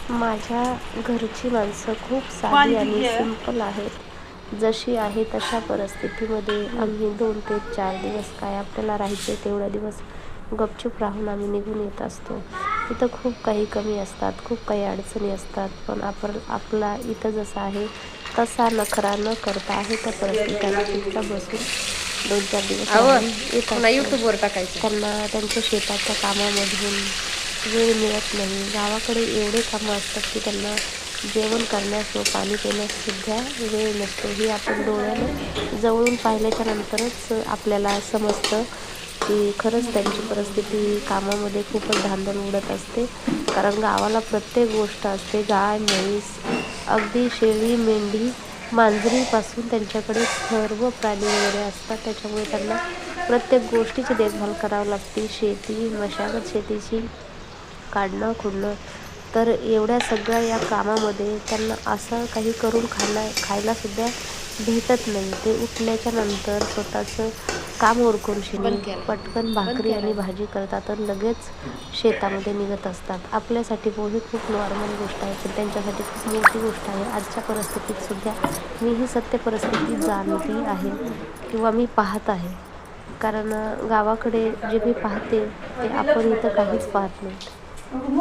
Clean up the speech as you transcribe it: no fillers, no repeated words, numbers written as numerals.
माझ्या घरची माणसं खूप साधी आणि सिंपल आहेत. जशी आहे तशा परिस्थितीमध्ये आम्ही 2 ते 4 दिवस काय आपल्याला राहायचे तेवढा दिवस गपचूप राहून आम्ही निघून येत असतो. इथं खूप काही कमी असतात, खूप काही अडचणी असतात, पण आपण आपला इथं जसा आहे तसा नखरा न करता आहे त्या परिस्थितीत आम्ही चुपचाप बसून 2-4 दिवस अहो राहून येत पुन्हा असतो. यूट्यूबवर टाकायचं. त्यांना त्यांच्या शेताच्या कामामधून वेळ मिळत नाही. गावाकडे एवढे कामं असतात की त्यांना जेवण करण्यास व पाणी पिण्याससुद्धा वेळ नसतो. हे आपण डोळ्यानं जवळून पाहिल्याच्या नंतरच आपल्याला समजतं की खरंच त्यांची परिस्थिती कामामध्ये खूपच धांदल उडत असते. कारण गावाला प्रत्येक गोष्ट असते. गाय, म्हैस, अगदी शेळी, मेंढी, मांजरीपासून त्यांच्याकडे सर्व प्राणी वगैरे असतात. त्याच्यामुळे त्यांना प्रत्येक गोष्टीची देखभाल करावी लागते. शेती, मशागत शेतीची काढणं, खुडणं. तर एवढ्या सगळ्या या कामामध्ये त्यांना असं काही करून खायलासुद्धा भेटत नाही. ते उठल्याच्या नंतर स्वतःचं काम उरकूनशनी बंद केला पटकन बंद भाकरी आणि केला भाजी करतात आणि लगेच शेतामध्ये निघत असतात. आपल्यासाठी पोहे खूप नॉर्मल गोष्ट आहे, पण त्यांच्यासाठी खूप मोठी गोष्ट आहे. आजच्या परिस्थितीतसुद्धा मी ही सत्य परिस्थिती जाणली आहे किंवा मी पाहत आहे. कारण गावाकडे जे मी पाहते ते आपण इथं काहीच पाहत नाहीत.